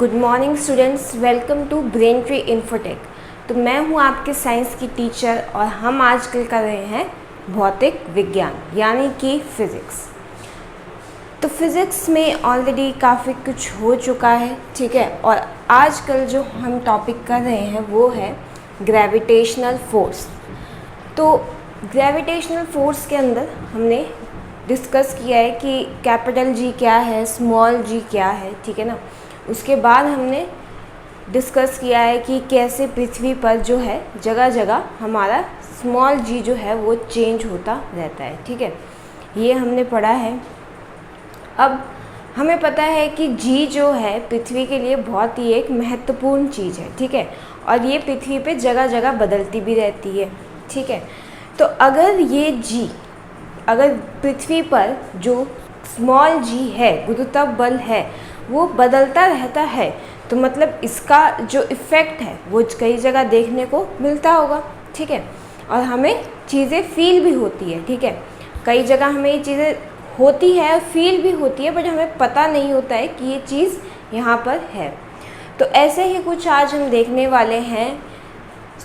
Good morning students, welcome to Brain Tree Infotech. तो मैं हूं आपके साइंस की टीचर और हम आजकल कर रहे हैं भौतिक विज्ञान यानी कि फ़िज़िक्स। तो फिज़िक्स में ऑलरेडी काफ़ी कुछ हो चुका है, ठीक है। और आजकल जो हम टॉपिक कर रहे हैं वो है ग्रेविटेशनल फोर्स। तो ग्रेविटेशनल फोर्स के अंदर हमने डिस्कस किया है कि कैपिटल जी क्या है, स्मॉल जी क्या है, ठीक है ना। उसके बाद हमने डिस्कस किया है कि कैसे पृथ्वी पर जो है जगह जगह हमारा स्मॉल जी जो है वो चेंज होता रहता है, ठीक है। ये हमने पढ़ा है। अब हमें पता है कि जी जो है पृथ्वी के लिए बहुत ही एक महत्वपूर्ण चीज़ है, ठीक है। और ये पृथ्वी पे जगह जगह बदलती भी रहती है, ठीक है। तो अगर पृथ्वी पर जो स्मॉल जी है, गुरुत्व बल है, वो बदलता रहता है तो मतलब इसका जो इफ़ेक्ट है वो कई जगह देखने को मिलता होगा, ठीक है। और हमें चीज़ें फील भी होती है, ठीक है। कई जगह हमें ये चीज़ें होती है, फील भी होती है, बट हमें पता नहीं होता है कि ये चीज़ यहाँ पर है। तो ऐसे ही कुछ आज हम देखने वाले हैं।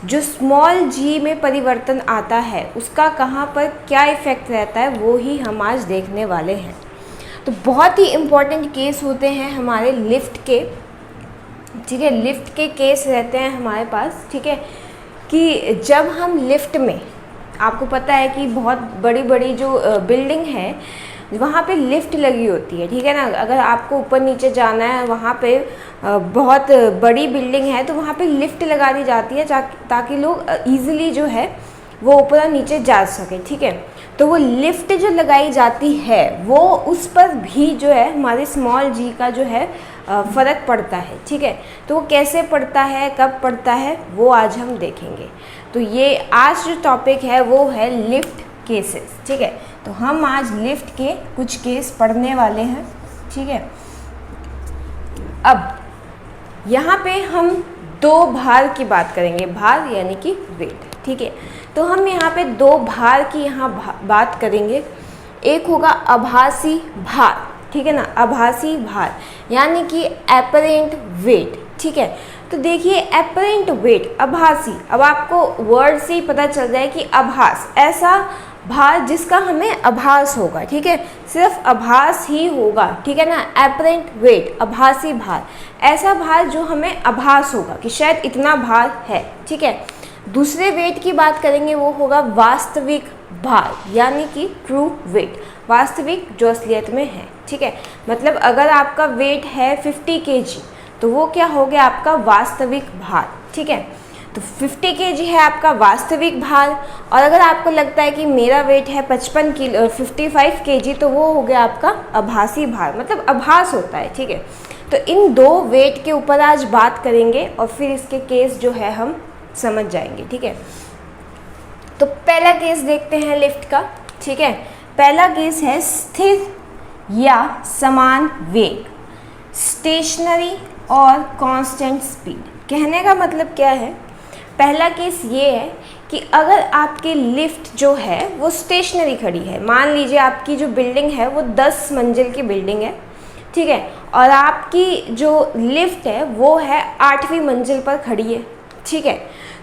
जो स्मॉल जी में परिवर्तन आता है उसका कहाँ पर क्या इफ़ेक्ट रहता है वो ही हम आज देखने वाले हैं। तो बहुत ही इम्पॉर्टेंट केस होते हैं हमारे लिफ्ट के, ठीक है। लिफ्ट के केस रहते हैं हमारे पास, ठीक है। कि जब हम लिफ्ट में, आपको पता है कि बहुत बड़ी बड़ी जो बिल्डिंग है वहाँ पे लिफ्ट लगी होती है, ठीक है ना। अगर आपको ऊपर नीचे जाना है, वहाँ पे बहुत बड़ी बिल्डिंग है तो वहाँ पे लिफ्ट लगा दी जाती है ताकि लोग ईज़िली जो है वो ऊपर और नीचे जा सके, ठीक है। तो वो लिफ्ट जो लगाई जाती है वो उस पर भी जो है हमारे स्मॉल जी का जो है फ़र्क पड़ता है, ठीक है। तो वो कैसे पड़ता है, कब पड़ता है, वो आज हम देखेंगे। तो ये आज जो टॉपिक है वो है लिफ्ट केसेस, ठीक है। तो हम आज लिफ्ट के कुछ केस पढ़ने वाले हैं, ठीक है। अब यहाँ पे हम दो भार की बात करेंगे, भार यानी कि वेट, ठीक है। तो हम यहाँ पे दो भार की बात करेंगे। एक होगा आभासी भार, ठीक है ना। आभासी भार यानी कि एपरेंट वेट, ठीक है। तो देखिए एपरेंट वेट, आभासी, अब आपको वर्ड से ही पता चल जाए कि आभास, ऐसा भार जिसका हमें आभास होगा, ठीक है। सिर्फ आभास ही होगा, ठीक है ना। एपरेंट वेट, आभासी भार, ऐसा भार जो हमें आभास होगा कि शायद इतना भार है, ठीक है। दूसरे वेट की बात करेंगे वो होगा वास्तविक भार यानी कि ट्रू वेट, वास्तविक जो असलियत में है, ठीक है। मतलब अगर आपका वेट है 50 kg तो वो क्या हो गया, आपका वास्तविक भार, ठीक है। तो 50 kg है आपका वास्तविक भार। और अगर आपको लगता है कि मेरा वेट है 55 kg तो वो हो गया आपका आभासी भार, मतलब आभास होता है, ठीक है। तो इन दो वेट के ऊपर आज बात करेंगे और फिर इसके केस जो है हम समझ जाएंगे, ठीक है। तो पहला केस देखते हैं लिफ्ट का, ठीक है। पहला केस है स्थिर या समान वेग, स्टेशनरी और कांस्टेंट स्पीड। कहने का मतलब क्या है, पहला केस ये है कि अगर आपकी लिफ्ट जो है वो स्टेशनरी खड़ी है, मान लीजिए आपकी जो बिल्डिंग है वो 10 मंजिल की बिल्डिंग है, ठीक है। और आपकी जो लिफ्ट है वो है 8वीं मंजिल पर खड़ी है, ठीक है।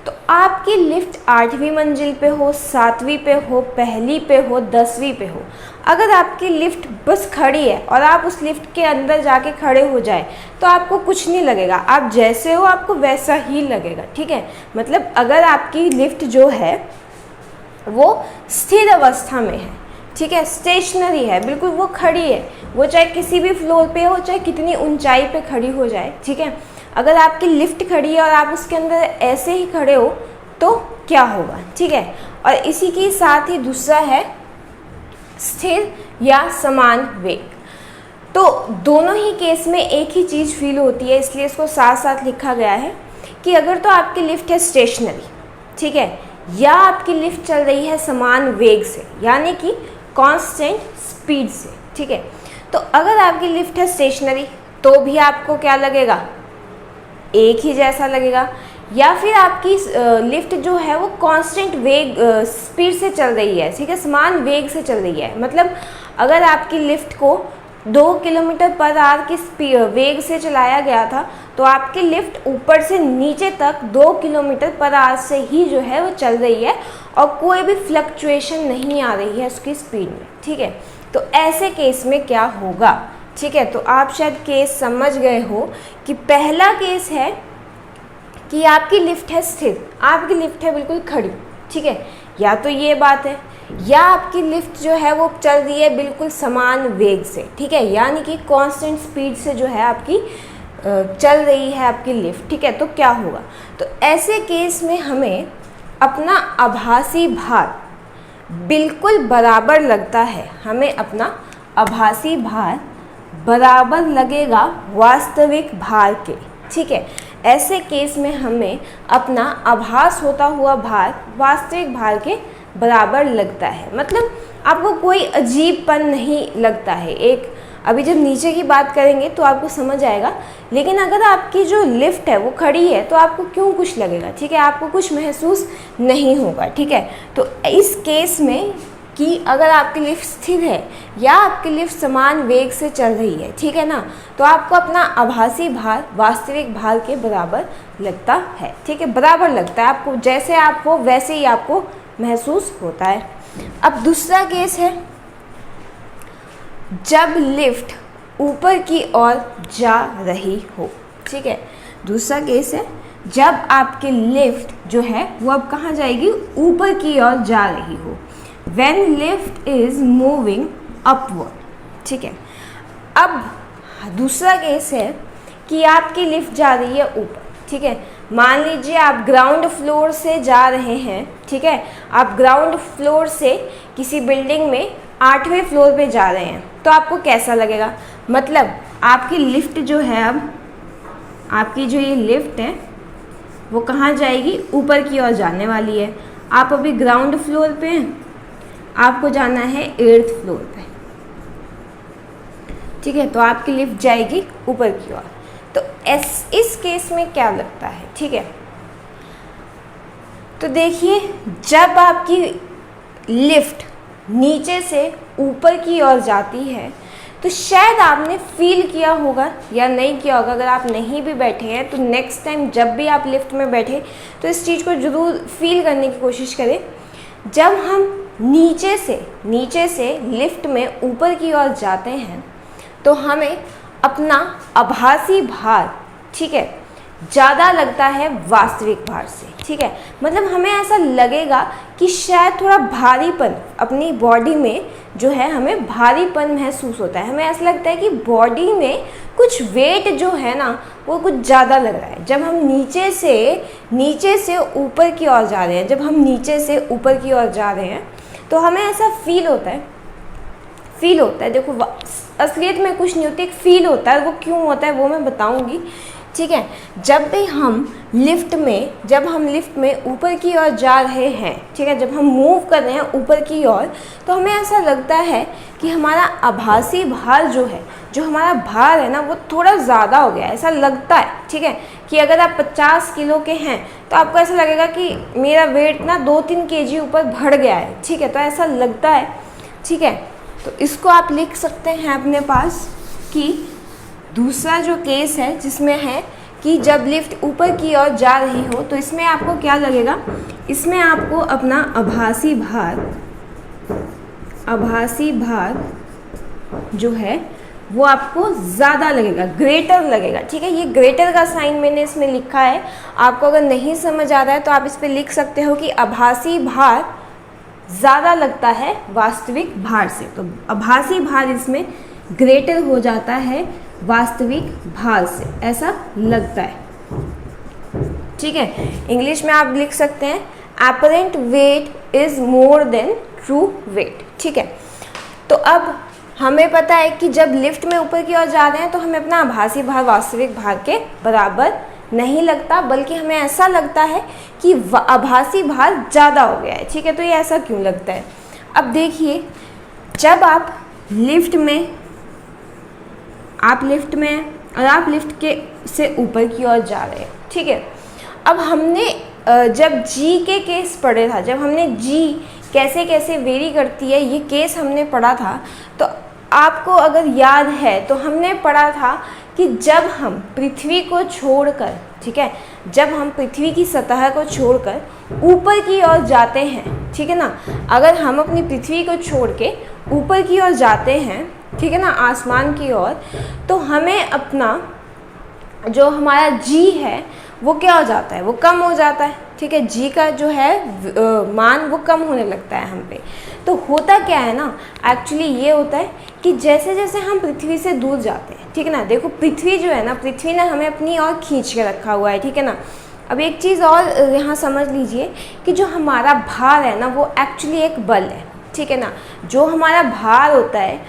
तो आपकी लिफ्ट 8वीं मंजिल पे हो, 7वीं पे हो, पहली पे हो, 10वीं पे हो, अगर आपकी लिफ्ट बस खड़ी है और आप उस लिफ्ट के अंदर जाके खड़े हो जाए तो आपको कुछ नहीं लगेगा, आप जैसे हो आपको वैसा ही लगेगा, ठीक है। मतलब अगर आपकी लिफ्ट जो है वो स्थिर अवस्था में है, ठीक है, स्टेशनरी है, बिल्कुल वो खड़ी है, वो चाहे किसी भी फ्लोर पे हो, चाहे कितनी ऊंचाई पे खड़ी हो जाए, ठीक है। अगर आपकी लिफ्ट खड़ी है और आप उसके अंदर ऐसे ही खड़े हो तो क्या होगा, ठीक है। और इसी के साथ ही दूसरा है स्थिर या समान वेग। तो दोनों ही केस में एक ही चीज़ फील होती है, इसलिए इसको साथ साथ लिखा गया है कि अगर तो आपकी लिफ्ट है स्टेशनरी, ठीक है, या आपकी लिफ्ट चल रही है समान वेग से यानी कि कांस्टेंट स्पीड से, ठीक है। तो अगर आपकी लिफ्ट है स्टेशनरी तो भी आपको क्या लगेगा, एक ही जैसा लगेगा। या फिर आपकी लिफ्ट जो है वो कांस्टेंट वेग स्पीड से चल रही है, ठीक है, समान वेग से चल रही है। मतलब अगर आपकी लिफ्ट को 2 किलोमीटर पर आवर की वेग से चलाया गया था, तो आपकी लिफ्ट ऊपर से नीचे तक 2 किलोमीटर पर आवर से ही जो है वो चल रही है और कोई भी फ्लक्चुएशन नहीं आ रही है उसकी स्पीड में, ठीक है। तो ऐसे केस में क्या होगा, ठीक है। तो आप शायद केस समझ गए हो कि पहला केस है कि आपकी लिफ्ट है स्थिर, आपकी लिफ्ट है बिल्कुल खड़ी, ठीक है, या तो ये बात है, या आपकी लिफ्ट जो है वो चल रही है बिल्कुल समान वेग से, ठीक है, यानी कि कांस्टेंट स्पीड से जो है आपकी चल रही है आपकी लिफ्ट, ठीक है। तो क्या होगा, तो ऐसे केस में हमें अपना आभासी भार बिल्कुल बराबर लगता है, हमें अपना आभासी भार बराबर लगेगा वास्तविक भार के, ठीक है। ऐसे केस में हमें अपना आभास होता हुआ भार वास्तविक भार के बराबर लगता है, मतलब आपको कोई अजीबपन नहीं लगता है। एक अभी जब नीचे की बात करेंगे तो आपको समझ आएगा, लेकिन अगर आपकी जो लिफ्ट है वो खड़ी है तो आपको क्यों कुछ लगेगा, ठीक है, आपको कुछ महसूस नहीं होगा, ठीक है। तो इस केस में कि अगर आपकी लिफ्ट स्थिर है या आपकी लिफ्ट समान वेग से चल रही है, ठीक है ना, तो आपको अपना आभासी भार वास्तविक भार के बराबर लगता है, ठीक है, बराबर लगता है आपको, जैसे आप हो वैसे ही आपको महसूस होता है। अब दूसरा केस है जब लिफ्ट ऊपर की ओर जा रही हो, ठीक है। दूसरा केस है जब आपकी लिफ्ट जो है वो अब कहाँ जाएगी, ऊपर की ओर जा रही हो, when lift is moving upward, ठीक है। अब दूसरा केस है कि आपकी लिफ्ट जा रही है ऊपर, ठीक है। मान लीजिए आप ग्राउंड फ्लोर से जा रहे हैं, ठीक है, आप ग्राउंड फ्लोर से किसी बिल्डिंग में 8वें फ्लोर पे जा रहे हैं, तो आपको कैसा लगेगा, मतलब आपकी लिफ्ट जो है, अब आपकी जो ये लिफ्ट है वो कहाँ जाएगी, ऊपर की ओर जाने वाली है। आप अभी ग्राउंड फ्लोर पे हैं, आपको जाना है 8th फ्लोर पे, ठीक है, तो आपकी लिफ्ट जाएगी ऊपर की ओर। तो इस केस में क्या लगता है, ठीक है, तो देखिए जब आपकी लिफ्ट नीचे से ऊपर की ओर जाती है तो शायद आपने फील किया होगा या नहीं किया होगा, अगर आप नहीं भी बैठे हैं तो नेक्स्ट टाइम जब भी आप लिफ्ट में बैठे तो इस चीज़ को ज़रूर फील करने की कोशिश करें। जब हम नीचे से लिफ्ट में ऊपर की ओर जाते हैं तो हमें अपना आभासी भार, ठीक है, ज़्यादा लगता है वास्तविक भार से, ठीक है, मतलब हमें ऐसा लगेगा कि शायद थोड़ा भारीपन अपनी बॉडी में जो है, हमें भारीपन महसूस होता है, हमें ऐसा लगता है कि बॉडी में कुछ वेट जो है ना वो कुछ ज़्यादा लग रहा है। जब हम नीचे से ऊपर की ओर जा रहे हैं, जब हम नीचे से ऊपर की ओर जा रहे हैं तो हमें ऐसा फील होता है, देखो असलियत में कुछ नहीं होती, एक फील होता है, वो क्यों होता है वो मैं बताऊंगी, ठीक है। जब हम लिफ्ट में ऊपर की ओर जा रहे हैं, ठीक है, जब हम मूव कर रहे हैं ऊपर की ओर तो हमें ऐसा लगता है कि हमारा आभासी भार जो है, जो हमारा भार है ना वो थोड़ा ज़्यादा हो गया है, ऐसा लगता है, ठीक है, कि अगर आप 50 किलो के हैं तो आपको ऐसा लगेगा कि मेरा वेट ना 2-3 kg ऊपर बढ़ गया है, ठीक है, तो ऐसा लगता है, ठीक है। तो इसको आप लिख सकते हैं अपने पास कि दूसरा जो केस है जिसमें है कि जब लिफ्ट ऊपर की ओर जा रही हो तो इसमें आपको क्या लगेगा, इसमें आपको अपना आभासी भार जो है वो आपको ज़्यादा लगेगा, ग्रेटर लगेगा, ठीक है। ये ग्रेटर का साइन मैंने इसमें लिखा है, आपको अगर नहीं समझ आ रहा है तो आप इस पर लिख सकते हो कि आभासी भार ज़्यादा लगता है वास्तविक भार से, तो आभासी भार इसमें ग्रेटर हो जाता है वास्तविक भार से, ऐसा लगता है, ठीक है। इंग्लिश में आप लिख सकते हैं apparent weight is more than true weight, ठीक है। तो अब हमें पता है कि जब लिफ्ट में ऊपर की ओर जा रहे हैं तो हमें अपना आभासी भार वास्तविक भार के बराबर नहीं लगता, बल्कि हमें ऐसा लगता है कि आभासी भार ज़्यादा हो गया है, ठीक है। तो ये ऐसा क्यों लगता है, अब देखिए जब आप लिफ्ट में और आप लिफ्ट के से ऊपर की ओर जा रहे हैं, ठीक है। अब हमने जब जी के केस पढ़े था, जब हमने जी कैसे कैसे वेरी करती है ये केस हमने पढ़ा था, तो आपको अगर याद है तो हमने पढ़ा था कि जब हम पृथ्वी को छोड़कर, ठीक है, जब हम पृथ्वी की सतह को छोड़कर ऊपर की ओर जाते हैं, ठीक है ना, अगर हम अपनी पृथ्वी को छोड़ के ऊपर की ओर जाते हैं, ठीक है ना, आसमान की ओर, तो हमें अपना जो हमारा जी है वो क्या हो जाता है, वो कम हो जाता है, ठीक है, जी का जो है मान वो कम होने लगता है हम पे। तो होता क्या है ना, एक्चुअली ये होता है कि जैसे जैसे हम पृथ्वी से दूर जाते हैं, ठीक है ना, देखो पृथ्वी जो है ना, पृथ्वी ने हमें अपनी ओर खींच के रखा हुआ है, ठीक है ना। अब एक चीज़ और यहाँ समझ लीजिए कि जो हमारा भार है ना वो एक्चुअली एक बल है, ठीक है ना। जो हमारा भार होता है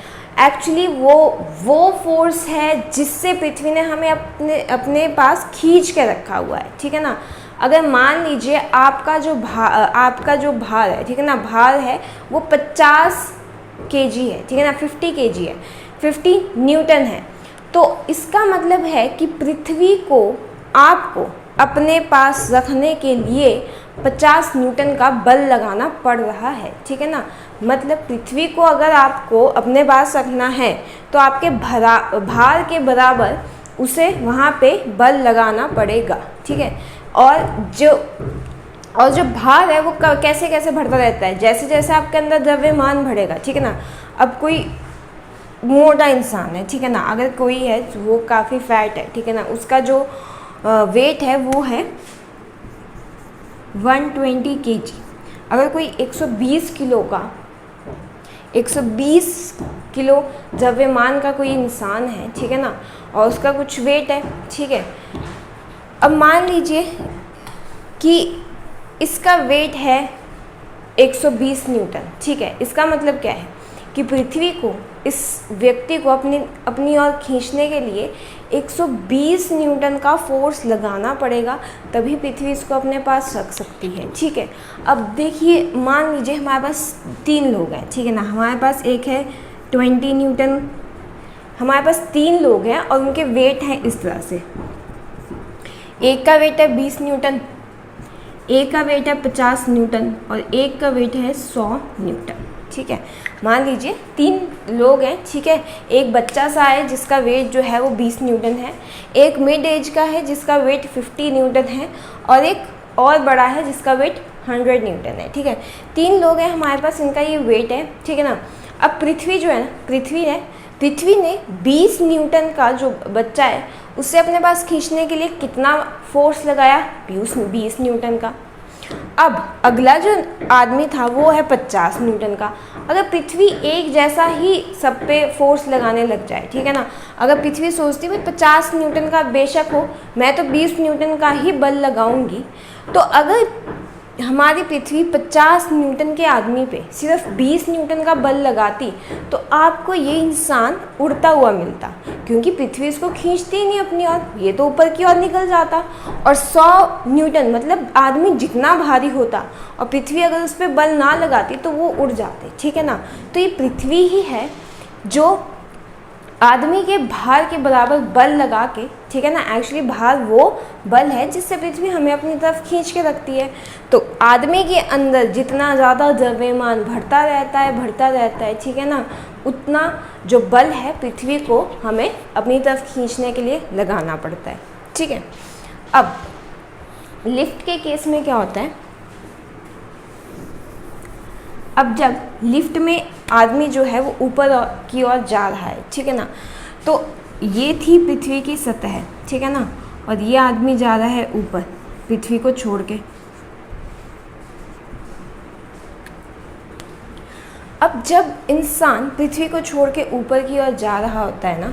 एक्चुअली वो फोर्स है जिससे पृथ्वी ने हमें अपने पास खींच के रखा हुआ है, ठीक है ना। अगर मान लीजिए आपका जो भार है, ठीक है ना, भार है वो 50 kg है, ठीक है ना, 50 kg है, 50 न्यूटन है, तो इसका मतलब है कि पृथ्वी को आपको अपने पास रखने के लिए 50 न्यूटन का बल लगाना पड़ रहा है, ठीक है ना। मतलब पृथ्वी को अगर आपको अपने पास रखना है तो आपके भार के बराबर उसे वहाँ पे बल लगाना पड़ेगा, ठीक है। और जो भार है वो कैसे कैसे बढ़ता रहता है, जैसे जैसे आपके अंदर द्रव्यमान बढ़ेगा, ठीक है ना। अब कोई मोटा इंसान है, ठीक है ना, अगर कोई है वो काफ़ी फैट है, ठीक है ना, उसका जो वेट है वो है 120 kg। अगर कोई 120 किलो द्रव्यमान का कोई इंसान है, ठीक है ना, और उसका कुछ वेट है, ठीक है। अब मान लीजिए कि इसका वेट है 120 न्यूटन, ठीक है। इसका मतलब क्या है कि पृथ्वी को, इस व्यक्ति को अपनी ओर खींचने के लिए 120 न्यूटन का फोर्स लगाना पड़ेगा, तभी पृथ्वी इसको अपने पास रख सकती है, ठीक है। अब देखिए, मान लीजिए हमारे पास 3 लोग हैं, ठीक है ना, हमारे पास एक है 20 न्यूटन, हमारे पास 3 लोग हैं और उनके वेट हैं इस तरह से, एक का वेट है 20 न्यूटन, एक का वेट है 50 न्यूटन और एक का वेट है 100 न्यूटन, ठीक है। मान लीजिए 3 लोग हैं, ठीक है। एक बच्चा सा है जिसका वेट जो है वो 20 न्यूटन है, एक मिड एज का है जिसका वेट 50 न्यूटन है और एक और बड़ा है जिसका वेट 100 न्यूटन है, ठीक है। 3 लोग हैं हमारे पास, इनका ये वेट है, ठीक है ना। अब पृथ्वी जो है ना, पृथ्वी ने 20 न्यूटन का जो बच्चा है उससे अपने पास खींचने के लिए कितना फोर्स लगाया, 20 न्यूटन का। अब अगला जो आदमी था वो है 50 न्यूटन का। अगर पृथ्वी एक जैसा ही सब पे फोर्स लगाने लग जाए, ठीक है ना, अगर पृथ्वी सोचती भाई 50 न्यूटन का बेशक हो, मैं तो 20 न्यूटन का ही बल लगाऊंगी, तो अगर हमारी पृथ्वी 50 न्यूटन के आदमी पे सिर्फ 20 न्यूटन का बल लगाती तो आपको ये इंसान उड़ता हुआ मिलता, क्योंकि पृथ्वी इसको खींचती ही नहीं अपनी ओर, ये तो ऊपर की ओर निकल जाता। और 100 न्यूटन मतलब आदमी जितना भारी होता और पृथ्वी अगर उस पर बल ना लगाती तो वो उड़ जाते, ठीक है ना। तो ये पृथ्वी ही है जो आदमी के भार के बराबर बल लगा के, ठीक है ना, एक्चुअली भार वो बल है जिससे पृथ्वी हमें अपनी तरफ खींच के रखती है। तो आदमी के अंदर जितना ज़्यादा द्रव्यमान बढ़ता रहता है, ठीक है ना, उतना जो बल है पृथ्वी को हमें अपनी तरफ खींचने के लिए लगाना पड़ता है, ठीक है। अब लिफ्ट के केस में क्या होता है, अब जब लिफ्ट में आदमी जो है वो ऊपर की ओर जा रहा है, ठीक है ना, तो ये थी पृथ्वी की सतह, ठीक है ना, और ये आदमी जा रहा है ऊपर पृथ्वी को छोड़ के। अब जब इंसान पृथ्वी को छोड़ के ऊपर की ओर जा रहा होता है ना,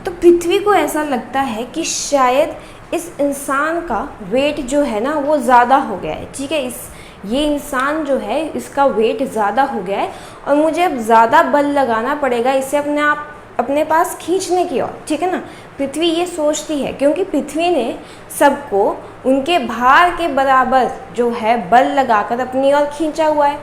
तो पृथ्वी को ऐसा लगता है कि शायद इस इंसान का वेट जो है ना वो ज़्यादा हो गया है, ठीक है, ये इंसान जो है इसका वेट ज़्यादा हो गया है और मुझे अब ज़्यादा बल लगाना पड़ेगा इसे अपने पास खींचने की ओर, ठीक है ना। पृथ्वी ये सोचती है, क्योंकि पृथ्वी ने सबको उनके भार के बराबर जो है बल लगाकर अपनी ओर खींचा हुआ है।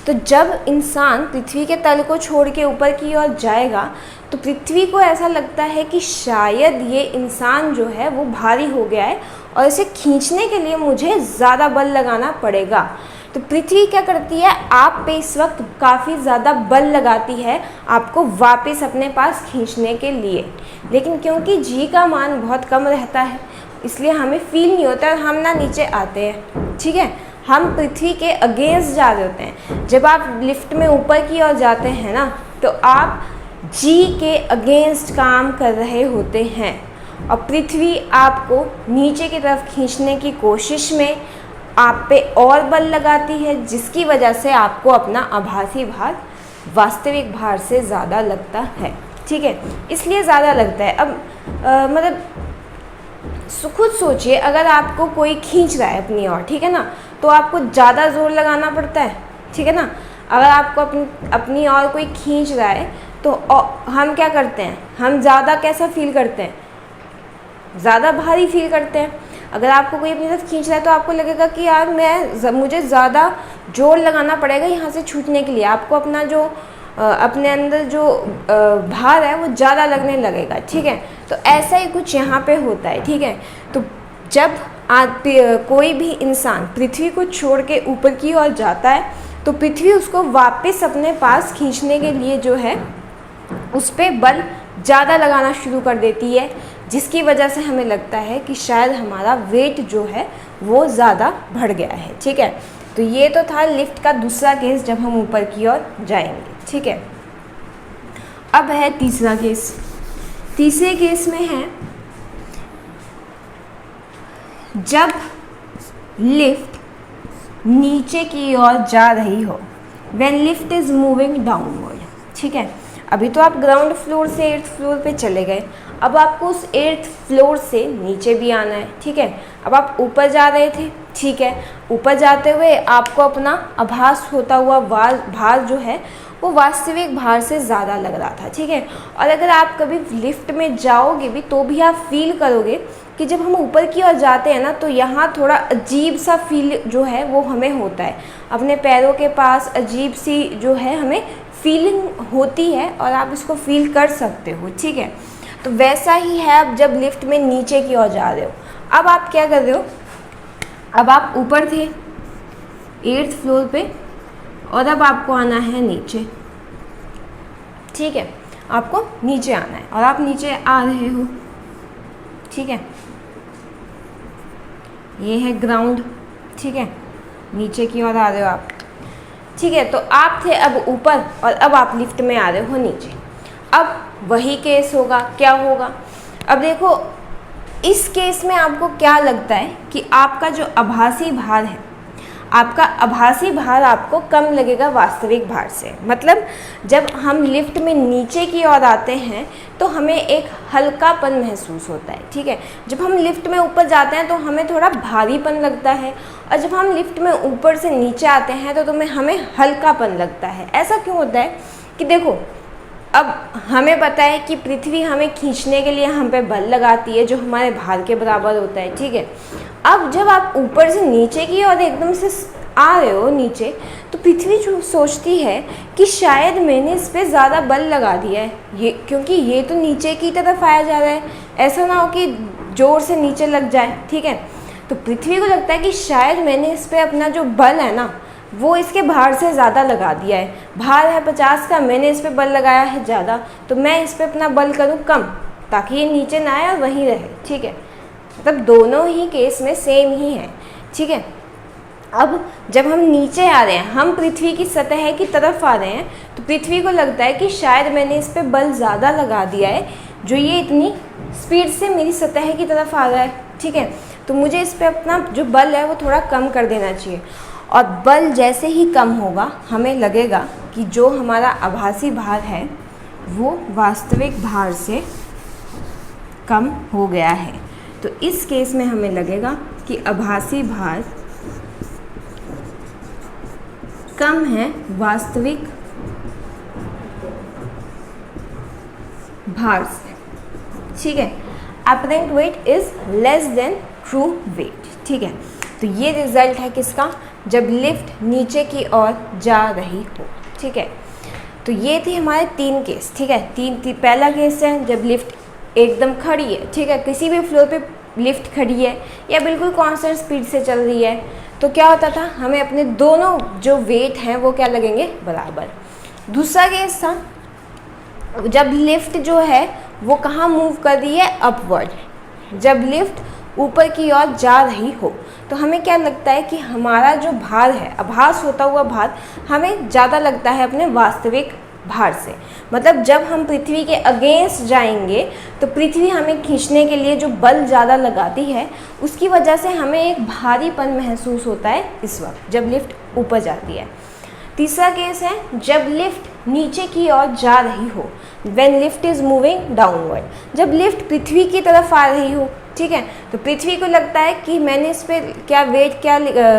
तो जब इंसान पृथ्वी के तल को छोड़ के ऊपर की ओर जाएगा तो पृथ्वी को ऐसा लगता है कि शायद ये इंसान जो है वो भारी हो गया है और इसे खींचने के लिए मुझे ज़्यादा बल लगाना पड़ेगा, तो पृथ्वी क्या करती है, आप पे इस वक्त काफ़ी ज़्यादा बल लगाती है आपको वापस अपने पास खींचने के लिए, लेकिन क्योंकि जी का मान बहुत कम रहता है इसलिए हमें फील नहीं होता और हम ना नीचे आते हैं। ठीक है, हम पृथ्वी के अगेंस्ट जा रहे होते हैं। जब आप लिफ्ट में ऊपर की ओर जाते हैं ना, तो आप जी के अगेंस्ट काम कर रहे होते हैं और पृथ्वी आपको नीचे की तरफ खींचने की कोशिश में आप पे और बल लगाती है, जिसकी वजह से आपको अपना आभासी भार वास्तविक भार से ज़्यादा लगता है। ठीक है, इसलिए ज़्यादा लगता है। अब मतलब खुद सोचिए, अगर आपको कोई खींच रहा है अपनी ओर, ठीक है ना, तो आपको ज़्यादा ज़ोर लगाना पड़ता है। ठीक है ना, अगर आपको अपनी ओर कोई खींच रहा है तो हम क्या करते हैं, हम ज़्यादा कैसा फील करते हैं, ज़्यादा भारी फील करते हैं। अगर आपको कोई अपनी तरफ खींच रहा है तो आपको लगेगा कि यार मुझे ज़्यादा जोर लगाना पड़ेगा यहाँ से छूटने के लिए। आपको अपना जो अपने अंदर जो भार है वो ज़्यादा लगने लगेगा। ठीक है, तो ऐसा ही कुछ यहाँ पे होता है। ठीक है, तो जब कोई भी इंसान पृथ्वी को छोड़ के ऊपर की ओर जाता है तो पृथ्वी उसको वापस अपने पास खींचने के लिए जो है उस पर बल ज़्यादा लगाना शुरू कर देती है, जिसकी वजह से हमें लगता है कि शायद हमारा वेट जो है वो ज़्यादा बढ़ गया है। ठीक है, तो ये तो था लिफ्ट का दूसरा केस जब हम ऊपर की ओर जाएंगे। ठीक है, अब है तीसरा केस। तीसरे केस में है जब लिफ्ट नीचे की ओर जा रही हो, when lift is moving downward. ठीक है, अभी तो आप ग्राउंड फ्लोर से 8th फ्लोर पे चले गए, अब आपको उस 8th फ्लोर से नीचे भी आना है। ठीक है, अब आप ऊपर जा रहे थे। ठीक है, ऊपर जाते हुए आपको अपना आभास होता हुआ भार जो है वो वास्तविक भार से ज़्यादा लग रहा था। ठीक है, और अगर आप कभी लिफ्ट में जाओगे भी तो भी आप फील करोगे कि जब हम ऊपर की ओर जाते हैं ना तो यहाँ थोड़ा अजीब सा फील जो है वो हमें होता है, अपने पैरों के पास अजीब सी जो है हमें फीलिंग होती है और आप इसको फील कर सकते हो। ठीक है, तो वैसा ही है अब जब लिफ्ट में नीचे की ओर जा रहे हो। अब आप क्या कर रहे हो, अब आप ऊपर थे 8th फ्लोर पे और अब आपको आना है नीचे। ठीक है, आपको नीचे आना है और आप नीचे आ रहे हो। ठीक है, ये है ग्राउंड। ठीक है, नीचे की ओर आ रहे हो आप। ठीक है, तो आप थे अब ऊपर और अब आप लिफ्ट में आ रहे हो नीचे। अब वही केस होगा, क्या होगा, अब देखो इस केस में आपको क्या लगता है कि आपका जो आभासी भार है, आपका आभासी भार आपको कम लगेगा वास्तविक भार से। मतलब जब हम लिफ्ट में नीचे की ओर आते हैं तो हमें एक हल्कापन महसूस होता है। ठीक है, जब हम लिफ्ट में ऊपर जाते हैं तो हमें थोड़ा भारीपन लगता है और जब हम लिफ्ट में ऊपर से नीचे आते हैं तो हमें हल्कापन लगता है। ऐसा क्यों होता है कि देखो, अब हमें पता है कि पृथ्वी हमें खींचने के लिए हम पे बल लगाती है जो हमारे भार के बराबर होता है। ठीक है, अब जब आप ऊपर से नीचे की और एकदम से आ रहे हो नीचे तो पृथ्वी जो सोचती है कि शायद मैंने इस पर ज़्यादा बल लगा दिया है, ये क्योंकि ये तो नीचे की तरफ आया जा रहा है, ऐसा ना हो कि ज़ोर से नीचे लग जाए। ठीक है, तो पृथ्वी को लगता है कि शायद मैंने इस पर अपना जो बल है ना वो इसके भार से ज़्यादा लगा दिया है। भार है 50 का, मैंने इस पर बल लगाया है ज़्यादा, तो मैं इस पर अपना बल करूँ कम ताकि ये नीचे ना आए और वहीं रहे। ठीक है, मतलब दोनों ही केस में सेम ही है। ठीक है, अब जब हम नीचे आ रहे हैं, हम पृथ्वी की सतह की तरफ आ रहे हैं, तो पृथ्वी को लगता है कि शायद मैंने इस पर बल ज़्यादा लगा दिया है जो ये इतनी स्पीड से मेरी सतह की तरफ आ रहा है। ठीक है, तो मुझे इस पर अपना जो बल है वो थोड़ा कम कर देना चाहिए। और बल जैसे ही कम होगा हमें लगेगा कि जो हमारा आभासी भार है वो वास्तविक भार से कम हो गया है। तो इस केस में हमें लगेगा कि आभासी भार कम है वास्तविक भार से। ठीक है, apparent weight is less than true weight. ठीक है, तो ये रिजल्ट है किसका, जब लिफ्ट नीचे की ओर जा रही हो। ठीक है, तो ये थे हमारे 3 केस। ठीक है, पहला केस है जब लिफ्ट एकदम खड़ी है। ठीक है, किसी भी फ्लोर पे लिफ्ट खड़ी है या बिल्कुल कांस्टेंट स्पीड से चल रही है, तो तो क्या होता था, हमें अपने दोनों जो वेट हैं वो क्या लगेंगे, बराबर। दूसरा केस था जब लिफ्ट जो है वो कहाँ मूव कर रही है, अपवर्ड। जब लिफ्ट ऊपर की ओर जा रही हो तो हमें क्या लगता है कि हमारा जो भार है, आभास होता हुआ भार, हमें ज़्यादा लगता है अपने वास्तविक भार से। मतलब जब हम पृथ्वी के अगेंस्ट जाएंगे तो पृथ्वी हमें खींचने के लिए जो बल ज़्यादा लगाती है, उसकी वजह से हमें एक भारीपन महसूस होता है इस वक्त जब लिफ्ट ऊपर जाती है। तीसरा केस है जब लिफ्ट नीचे की ओर जा रही हो, when lift is moving downward. जब लिफ्ट पृथ्वी की तरफ आ रही हो, ठीक है, तो पृथ्वी को लगता है कि मैंने इस पर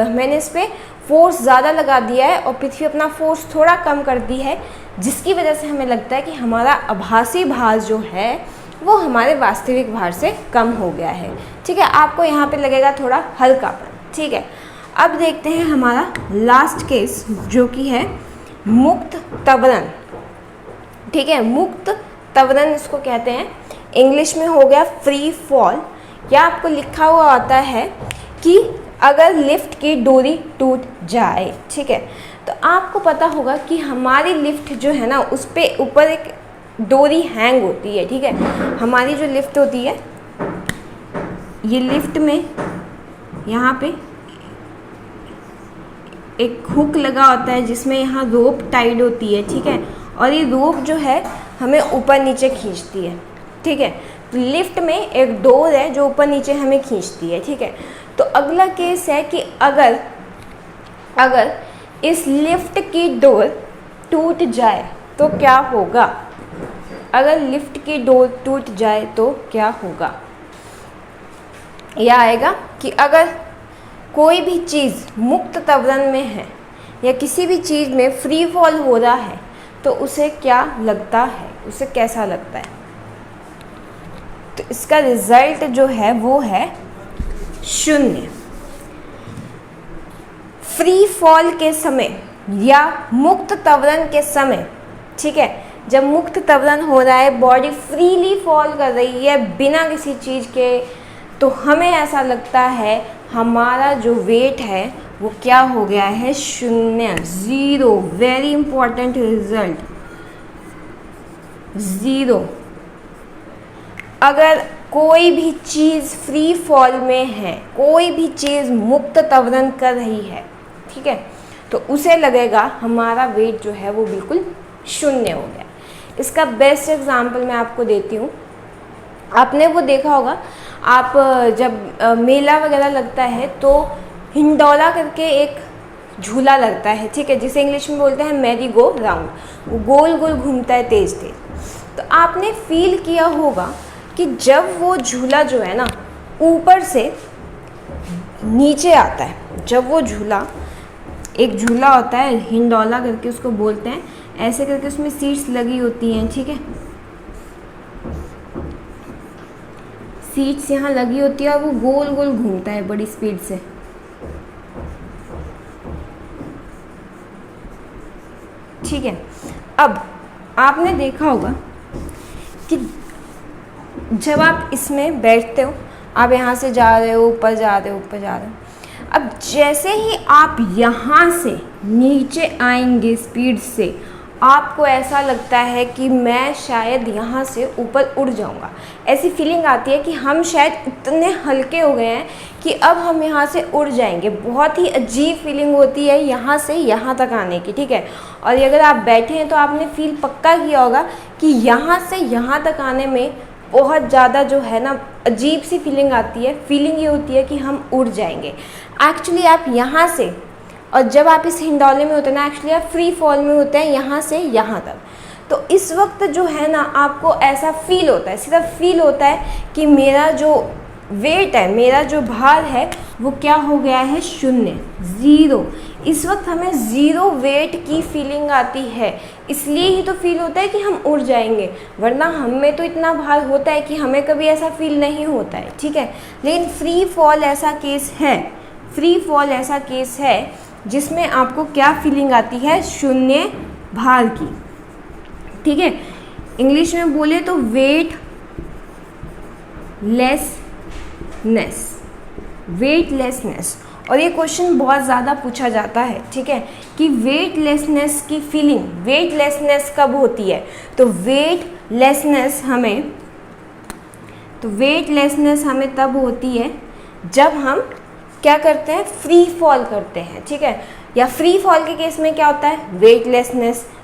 मैंने इस पर फोर्स ज़्यादा लगा दिया है और पृथ्वी अपना फोर्स थोड़ा कम कर दी है, जिसकी वजह से हमें लगता है कि हमारा आभासी भार जो है वो हमारे वास्तविक भार से कम हो गया है। ठीक है, आपको यहाँ पे लगेगा थोड़ा हल्कापन। ठीक है, अब देखते हैं हमारा लास्ट केस जो कि है मुक्त त्वरण। ठीक है, मुक्त त्वरण इसको कहते हैं, इंग्लिश में हो गया फ्री फॉल। या आपको लिखा हुआ आता है कि अगर लिफ्ट की डोरी टूट जाए, ठीक है, तो आपको पता होगा कि हमारी लिफ्ट जो है ना उस पर ऊपर एक डोरी हैंग होती है। ठीक है, हमारी जो लिफ्ट होती है, ये लिफ्ट में यहाँ पे एक हुक लगा होता है जिसमें यहाँ रोप टाइड होती है। ठीक है, और ये रोप जो है हमें ऊपर नीचे खींचती है। ठीक है, तो लिफ्ट में एक डोर है जो ऊपर नीचे हमें खींचती है। ठीक है, तो अगला केस है कि अगर इस लिफ्ट की डोर टूट जाए तो क्या होगा। अगर लिफ्ट की डोर टूट जाए तो क्या होगा, यह आएगा कि अगर कोई भी चीज़ मुक्त त्वरण में है या किसी भी चीज़ में फ्री फॉल हो रहा है तो उसे क्या लगता है, उसे कैसा लगता है। तो इसका रिजल्ट जो है वो है 0। फ्री फॉल के समय या मुक्त त्वरण के समय, ठीक है, जब मुक्त त्वरण हो रहा है, बॉडी फ्रीली फॉल कर रही है बिना किसी चीज़ के, तो हमें ऐसा लगता है हमारा जो वेट है वो क्या हो गया है, 0, 0। Very important result, 0। अगर कोई भी चीज़ फ्री फॉल में है, कोई भी चीज़ मुक्त त्वरण कर रही है, ठीक है, तो उसे लगेगा हमारा वेट जो है वो बिल्कुल 0 हो गया। इसका बेस्ट एग्जांपल मैं आपको देती हूँ। आपने वो देखा होगा, आप जब मेला वगैरह लगता है तो हिंडोला करके एक झूला लगता है, ठीक है, जिसे इंग्लिश में बोलते हैं मैरी गो राउंड। वो गोल गोल घूमता है तेज तेज। तो आपने फील किया होगा कि जब वो झूला जो है ना ऊपर से नीचे आता है, जब वो झूला, एक झूला होता है हिंडोला करके उसको बोलते हैं, ऐसे करके उसमें सीट्स लगी होती हैं, ठीक है, सीट्स यहाँ लगी होती है और वो गोल गोल घूमता है बड़ी स्पीड से। ठीक है, अब आपने देखा होगा कि जब आप इसमें बैठते हो, आप यहाँ से जा रहे हो, ऊपर जा रहे हो, ऊपर जा रहे हो, अब जैसे ही आप यहाँ से नीचे आएंगे स्पीड से, आपको ऐसा लगता है कि मैं शायद यहाँ से ऊपर उड़ जाऊँगा। ऐसी फीलिंग आती है कि हम शायद इतने हल्के हो गए हैं कि अब हम यहाँ से उड़ जाएंगे। बहुत ही अजीब फीलिंग होती है यहाँ से यहाँ तक आने की, ठीक है। और अगर आप बैठे हैं तो आपने फील पक्का किया होगा कि यहाँ से यहाँ तक आने में बहुत ज़्यादा जो है ना अजीब सी फीलिंग आती है। फीलिंग ये होती है कि हम उड़ जाएंगे। एक्चुअली आप यहाँ से, और जब आप इस हिंडोले में होते हैं ना, एक्चुअली आप फ्री फॉल में होते हैं यहाँ से यहाँ तक। तो इस वक्त जो है ना आपको ऐसा फील होता है, सिर्फ फील होता है कि मेरा जो वेट है, मेरा जो भार है वो क्या हो गया है, 0, 0। इस वक्त हमें 0 वेट की फीलिंग आती है, इसलिए ही तो फील होता है कि हम उड़ जाएंगे, वरना हम में तो इतना भार होता है कि हमें कभी ऐसा फील नहीं होता है, ठीक है। लेकिन फ्री फॉल ऐसा केस है, फ्री फॉल ऐसा केस है जिसमें आपको क्या फीलिंग आती है, 0 भार की, ठीक है। इंग्लिश में बोले तो वेट लेसनेस, वेटलेसनेस। और ये क्वेश्चन बहुत ज़्यादा पूछा जाता है, ठीक है, कि वेटलेसनेस की फीलिंग, वेटलेसनेस कब होती है? तो वेटलेसनेस हमें तब होती है जब हम क्या करते हैं, फ्री फॉल करते हैं, ठीक है। या फ्री फॉल के केस में क्या होता है,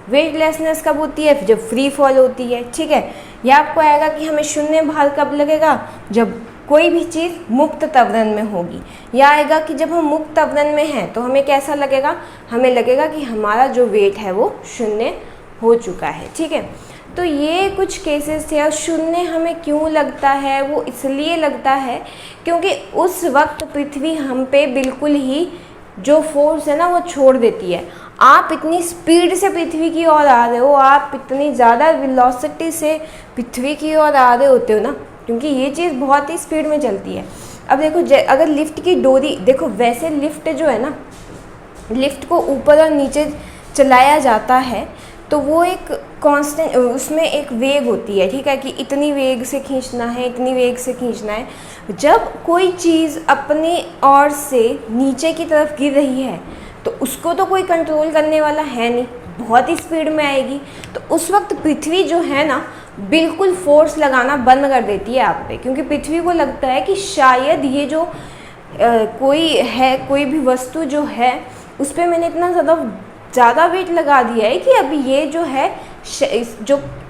वेटलेसनेस कब होती है? जब फ्री फॉल होती है, ठीक है। या आपको आएगा कि हमें शून्य भार कब लगेगा? जब कोई भी चीज़ मुक्त त्वरण में होगी। या आएगा कि जब हम मुक्त त्वरण में हैं तो हमें कैसा लगेगा? हमें लगेगा कि हमारा जो वेट है वो शून्य हो चुका है, ठीक है। तो ये कुछ केसेस थे। और शून्य हमें क्यों लगता है? वो इसलिए लगता है क्योंकि उस वक्त पृथ्वी हम पे बिल्कुल ही जो फोर्स है ना वो छोड़ देती है। आप इतनी स्पीड से पृथ्वी की ओर आ रहे हो, आप इतनी ज़्यादा वेलोसिटी से पृथ्वी की ओर आ रहे होते हो ना, क्योंकि ये चीज़ बहुत ही स्पीड में चलती है। अब देखो अगर लिफ्ट की डोरी देखो, वैसे लिफ्ट जो है ना, लिफ्ट को ऊपर और नीचे चलाया जाता है तो वो एक कांस्टेंट, उसमें एक वेग होती है, ठीक है, कि इतनी वेग से खींचना है, इतनी वेग से खींचना है। जब कोई चीज़ अपनी ओर से नीचे की तरफ गिर रही है तो उसको तो कोई कंट्रोल करने वाला है नहीं, बहुत ही स्पीड में आएगी। तो उस वक्त पृथ्वी जो है ना बिल्कुल फोर्स लगाना बंद कर देती है आप पे, क्योंकि पृथ्वी को लगता है कि शायद ये जो कोई भी वस्तु जो है उस पर मैंने इतना ज़्यादा वेट लगा दिया है कि अभी ये जो है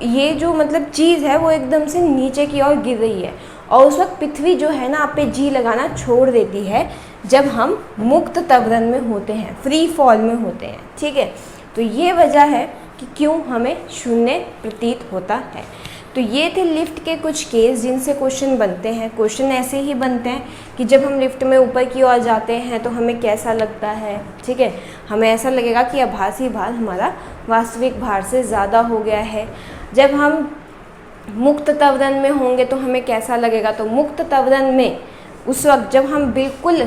ये जो मतलब चीज़ है वो एकदम से नीचे की ओर गिर रही है। और उस वक्त पृथ्वी जो है ना आप पे जी लगाना छोड़ देती है जब हम मुक्त त्वरण में होते हैं, फ्री फॉल में होते हैं, ठीक है। तो ये वजह है कि क्यों हमें शून्य प्रतीत होता है। तो ये थे लिफ्ट के कुछ केस जिनसे क्वेश्चन बनते हैं। क्वेश्चन ऐसे ही बनते हैं कि जब हम लिफ्ट में ऊपर की ओर जाते हैं तो हमें कैसा लगता है, ठीक है। हमें ऐसा लगेगा कि आभासी भार हमारा वास्तविक भार से ज़्यादा हो गया है। जब हम मुक्त त्वरण में होंगे तो हमें कैसा लगेगा? तो मुक्त त्वरण में उस वक्त जब हम बिल्कुल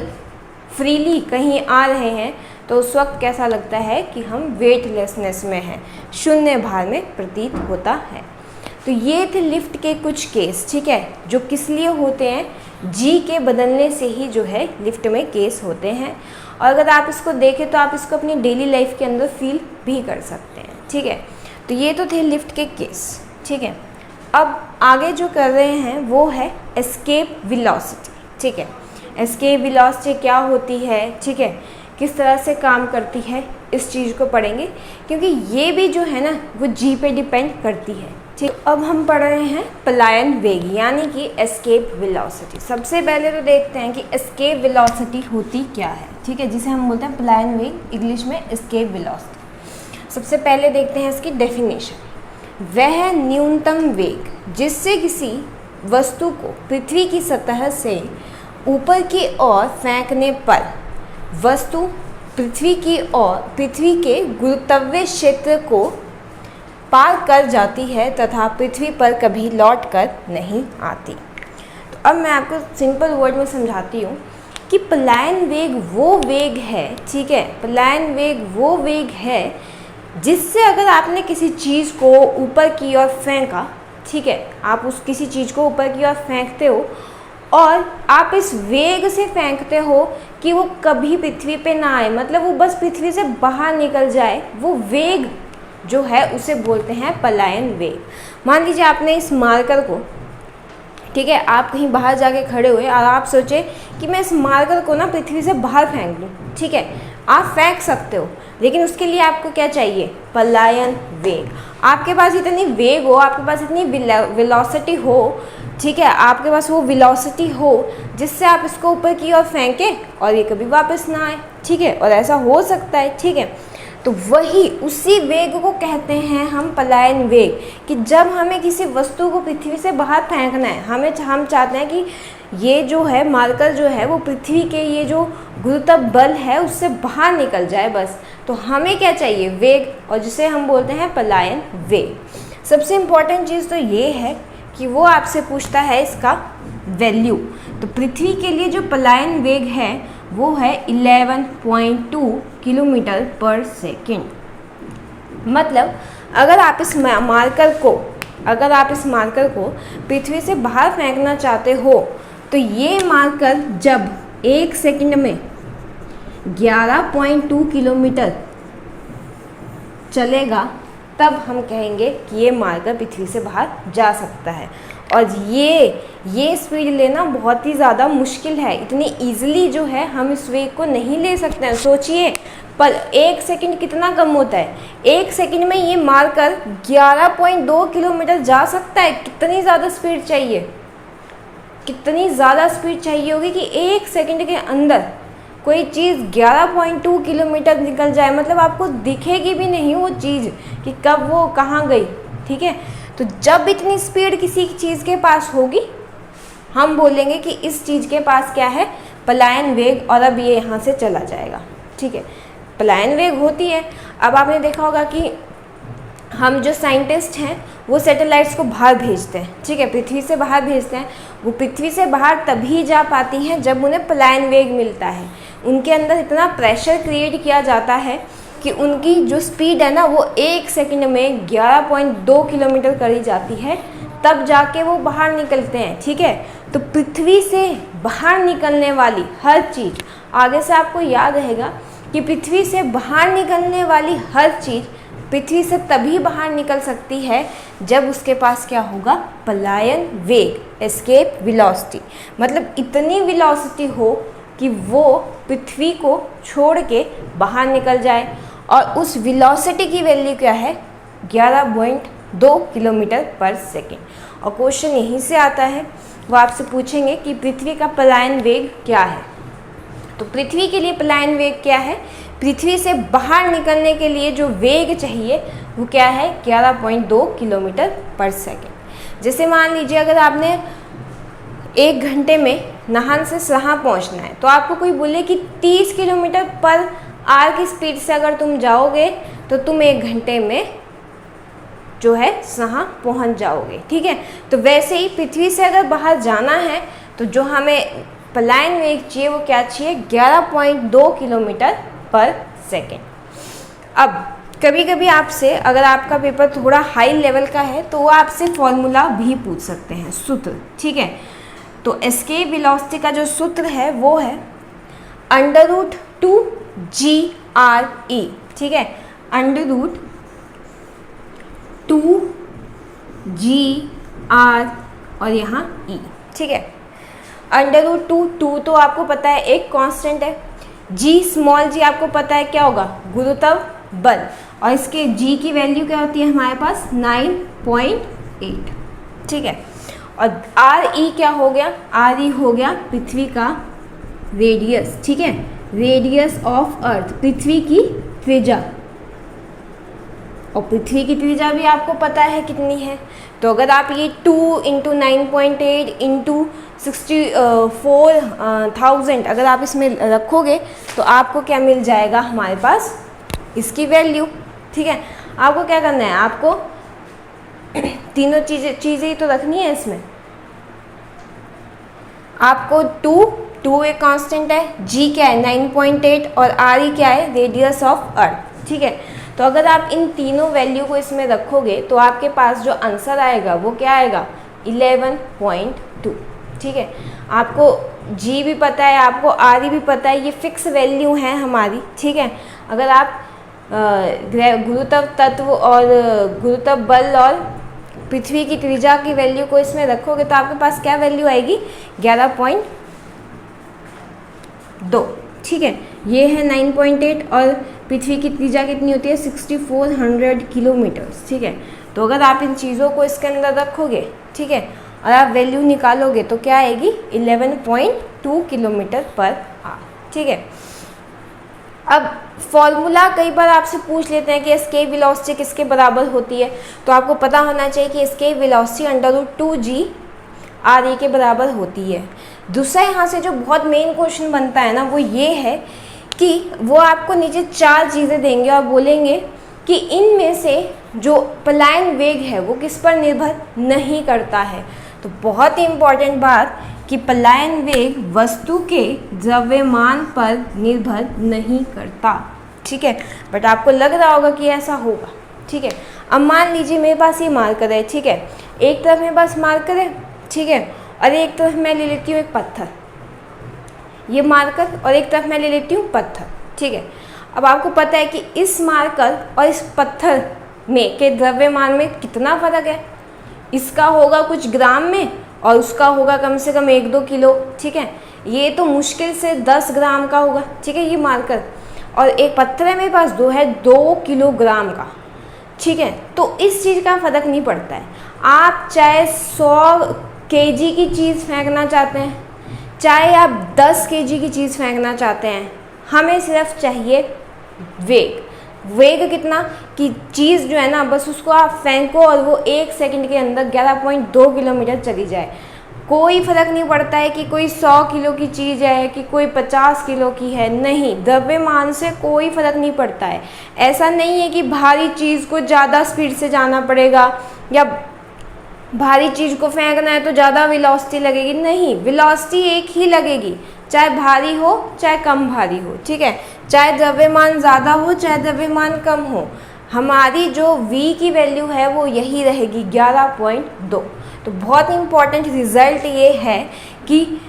फ्रीली कहीं आ रहे हैं तो उस वक्त कैसा लगता है कि हम वेटलेसनेस में हैं, शून्य भार में प्रतीत होता है। तो ये थे लिफ्ट के कुछ केस, ठीक है, जो किस लिए होते हैं? जी के बदलने से ही जो है लिफ्ट में केस होते हैं। और अगर आप इसको देखें तो आप इसको अपनी डेली लाइफ के अंदर फील भी कर सकते हैं, ठीक है। तो ये तो थे लिफ्ट के केस, ठीक है। अब आगे जो कर रहे हैं वो है एस्केप वेलोसिटी, ठीक है। एस्केप वेलोसिटी क्या होती है, ठीक है, किस तरह से काम करती है, इस चीज़ को पढ़ेंगे, क्योंकि ये भी जो है ना वो जी पे डिपेंड करती है, ठीक। अब हम पढ़ रहे हैं पलायन वेग यानी कि एस्केप वेलोसिटी। सबसे पहले तो देखते हैं कि एस्केप वेलोसिटी होती क्या है, ठीक है, जिसे हम बोलते हैं पलायन वेग, इंग्लिश में एस्केप वेलोसिटी। सबसे पहले देखते हैं इसकी डेफिनेशन। वह न्यूनतम वेग जिससे किसी वस्तु को पृथ्वी की सतह से ऊपर की ओर फेंकने पर वस्तु पृथ्वी के गुरुत्वाकर्षण क्षेत्र को पार कर जाती है तथा पृथ्वी पर कभी लौट कर नहीं आती। तो अब मैं आपको सिंपल वर्ड में समझाती हूँ कि पलायन वेग वो वेग है, ठीक है, पलायन वेग वो वेग है जिससे अगर आपने किसी चीज़ को ऊपर की ओर फेंका, ठीक है, आप उस किसी चीज़ को ऊपर की ओर फेंकते हो और आप इस वेग से फेंकते हो कि वो कभी पृथ्वी पे ना आए, मतलब वो बस पृथ्वी से बाहर निकल जाए, वो वेग जो है उसे बोलते हैं पलायन वेग। मान लीजिए आपने इस मार्कर को, ठीक है, आप कहीं बाहर जाके खड़े हुए और आप सोचे कि मैं इस मार्कर को ना पृथ्वी से बाहर फेंक दूँ, ठीक है, आप फेंक सकते हो, लेकिन उसके लिए आपको क्या चाहिए? पलायन वेग। आपके पास इतनी वेग हो, आपके पास इतनी वेलोसिटी हो, ठीक है, आपके पास वो वेलोसिटी हो जिससे आप इसको ऊपर की ओर फेंकें और ये कभी वापस ना आए, ठीक है, और ऐसा हो सकता है, ठीक है। तो वही उसी वेग को कहते हैं हम पलायन वेग, कि जब हमें किसी वस्तु को पृथ्वी से बाहर फेंकना है, हम चाहते हैं कि ये जो है मार्कर जो है वो पृथ्वी के ये जो गुरुत्व बल है उससे बाहर निकल जाए बस, तो हमें क्या चाहिए? वेग, और जिसे हम बोलते हैं पलायन वेग। सबसे इम्पॉर्टेंट चीज़ तो ये है कि वो आपसे पूछता है इसका वैल्यू। तो पृथ्वी के लिए जो पलायन वेग है वो है 11.2 किलोमीटर पर सेकेंड। मतलब अगर आप इस मार्कर को पृथ्वी से बाहर फेंकना चाहते हो तो ये मार्कर जब 1 सेकंड में 11.2 किलोमीटर चलेगा तब हम कहेंगे कि ये मार्कर पृथ्वी से बाहर जा सकता है। और ये स्पीड लेना बहुत ही ज़्यादा मुश्किल है, इतनी ईजिली जो है हम इस वेग को नहीं ले सकते हैं। सोचिए पर 1 सेकंड कितना कम होता है, 1 सेकंड में ये मार्कर 11.2 किलोमीटर जा सकता है। कितनी ज़्यादा स्पीड चाहिए, कितनी ज़्यादा स्पीड चाहिए होगी कि 1 सेकंड के अंदर कोई चीज़ 11.2 किलोमीटर निकल जाए, मतलब आपको दिखेगी भी नहीं वो चीज़ कि कब वो कहाँ गई। ठीक है, तो जब इतनी स्पीड किसी चीज़ के पास होगी हम बोलेंगे कि इस चीज़ के पास क्या है, पलायन वेग, और अब ये यहाँ से चला जाएगा। ठीक है, पलायन वेग होती है। अब आपने देखा होगा कि हम जो साइंटिस्ट हैं वो सैटेलाइट्स को बाहर भेजते हैं, ठीक है, पृथ्वी से बाहर भेजते हैं। वो पृथ्वी से बाहर तभी जा पाती हैं जब उन्हें पलायन वेग मिलता है। उनके अंदर इतना प्रेशर क्रिएट किया जाता है कि उनकी जो स्पीड है ना वो 1 सेकंड में 11.2 किलोमीटर करी जाती है, तब जाके वो बाहर निकलते हैं। ठीक है, तो पृथ्वी से बाहर निकलने वाली हर चीज़, आगे से आपको याद रहेगा कि पृथ्वी से बाहर निकलने वाली हर चीज़ पृथ्वी से तभी बाहर निकल सकती है जब उसके पास क्या होगा, पलायन वेग, एस्केप वेलोसिटी। मतलब इतनी वेलोसिटी हो कि वो पृथ्वी को छोड़ के बाहर निकल जाए, और उस वेलोसिटी की वैल्यू क्या है, 11.2 किलोमीटर पर सेकेंड। और क्वेश्चन यहीं से आता है, वो आपसे पूछेंगे कि पृथ्वी का पलायन वेग क्या है। तो पृथ्वी के लिए पलायन वेग क्या है, पृथ्वी से बाहर निकलने के लिए जो वेग चाहिए वो क्या है, 11.2 किलोमीटर पर सेकेंड। जैसे मान लीजिए अगर आपने 1 घंटे में नाहन से सहा पहुंचना है, तो आपको कोई बोले कि 30 किलोमीटर पर आवर की स्पीड से अगर तुम जाओगे तो तुम 1 घंटे में जो है सहा पहुंच जाओगे। ठीक है, तो वैसे ही पृथ्वी से अगर बाहर जाना है तो जो हमें पलायन वेग चाहिए वो क्या चाहिए, 11.2 किलोमीटर पर सेकेंड। अब कभी कभी आपसे, अगर आपका पेपर थोड़ा हाई लेवल का है तो वो आपसे फॉर्मूला भी पूछ सकते हैं, सूत्र। ठीक है, तो एस्केप वेलोसिटी का जो सूत्र है वो है √2GRE। ठीक है, √2GR और यहाँ E। ठीक है, √2 तो आपको पता है एक कांस्टेंट है, जी स्मॉल जी आपको पता है क्या होगा, गुरुत्व बल, और इसके जी की वैल्यू क्या होती है हमारे पास 9.8। ठीक है, और RE क्या हो गया, RE हो गया पृथ्वी का रेडियस। ठीक है, रेडियस ऑफ अर्थ, पृथ्वी की त्रिज्या, और पृथ्वी की त्रिज्या भी आपको पता है कितनी है। तो अगर आप ये 2 × 9.8 × 64,000 अगर आप इसमें रखोगे तो आपको क्या मिल जाएगा हमारे पास, इसकी वैल्यू। ठीक है, आपको क्या करना है, आपको तीनों चीज़ें ही तो रखनी है इसमें। आपको 2 एक कांस्टेंट है, जी क्या है 9.8, और RE क्या है, रेडियस ऑफ अर्थ। ठीक है, तो अगर आप इन तीनों वैल्यू को इसमें रखोगे तो आपके पास जो आंसर आएगा वो क्या आएगा, 11.2। ठीक है, आपको जी भी पता है, आपको RE भी पता है, ये फिक्स वैल्यू है हमारी। ठीक है, अगर आप गुरुत्व तत्व और गुरुत्व बल और पृथ्वी की त्रिज्या की वैल्यू को इसमें रखोगे तो आपके पास क्या वैल्यू आएगी, 11.2। ठीक है, ये है 9.8 और पृथ्वी की त्रिज्या कितनी होती है, 6400 किलोमीटर। ठीक है, तो अगर आप इन चीज़ों को इसके अंदर रखोगे, ठीक है, और आप वैल्यू निकालोगे तो क्या आएगी, 11.2 किलोमीटर पर आवर। ठीक है, अब फॉर्मूला कई बार आपसे पूछ लेते हैं कि एस्केप वेलोसिटी किसके बराबर होती है, तो आपको पता होना चाहिए कि एस्केप वेलोसिटी √2GRE के बराबर होती है। दूसरा यहाँ से जो बहुत मेन क्वेश्चन बनता है ना वो ये है कि वो आपको नीचे 4 चीज़ें देंगे और बोलेंगे कि इनमें से जो पलायन वेग है वो किस पर निर्भर नहीं करता है। तो बहुत ही इम्पॉर्टेंट बात कि पलायन वेग वस्तु के द्रव्यमान पर निर्भर नहीं करता। ठीक है, बट आपको लग रहा होगा कि ऐसा होगा। ठीक है, अब मान लीजिए मेरे पास ये मार्कर है। ठीक है, एक तरफ मेरे पास मार्कर है, ठीक है, और एक तरफ मैं ले लेती हूँ एक पत्थर, ये मार्कर, और एक तरफ मैं ले लेती हूँ पत्थर। ठीक है। अब आपको पता है कि इस मार्कर और इस पत्थर में के द्रव्यमान में कितना फ़र्क है। इसका होगा कुछ ग्राम में और उसका होगा कम से कम 1-2 किलो, ठीक है। ये तो मुश्किल से 10 ग्राम का होगा, ठीक है, ये मार्कर। और एक पत्थर है मेरे पास 2 किलोग्राम का, ठीक है। तो इस चीज़ का फ़र्क नहीं पड़ता है। आप चाहे 100 केजी की चीज़ फेंकना चाहते हैं, चाहे आप 10 केजी की चीज़ फेंकना चाहते हैं, हमें सिर्फ चाहिए वेग। वेग कितना कि चीज़ जो है ना, बस उसको आप फेंको और वो 1 सेकंड के अंदर 11.2 किलोमीटर चली जाए। कोई फ़र्क नहीं पड़ता है कि कोई 100 किलो की चीज़ है कि कोई 50 किलो की है, नहीं, द्रव्यमान से कोई फ़र्क नहीं पड़ता है। ऐसा नहीं है कि भारी चीज़ को ज़्यादा स्पीड से जाना पड़ेगा या भारी चीज़ को फेंकना है तो ज़्यादा वेलोसिटी लगेगी, नहीं, वेलोसिटी एक ही लगेगी, चाहे भारी हो चाहे कम भारी हो, ठीक है। चाहे द्रव्यमान ज़्यादा हो चाहे द्रव्यमान कम हो, हमारी जो v की वैल्यू है वो यही रहेगी 11.2। तो बहुत इंपॉर्टेंट रिजल्ट ये है कि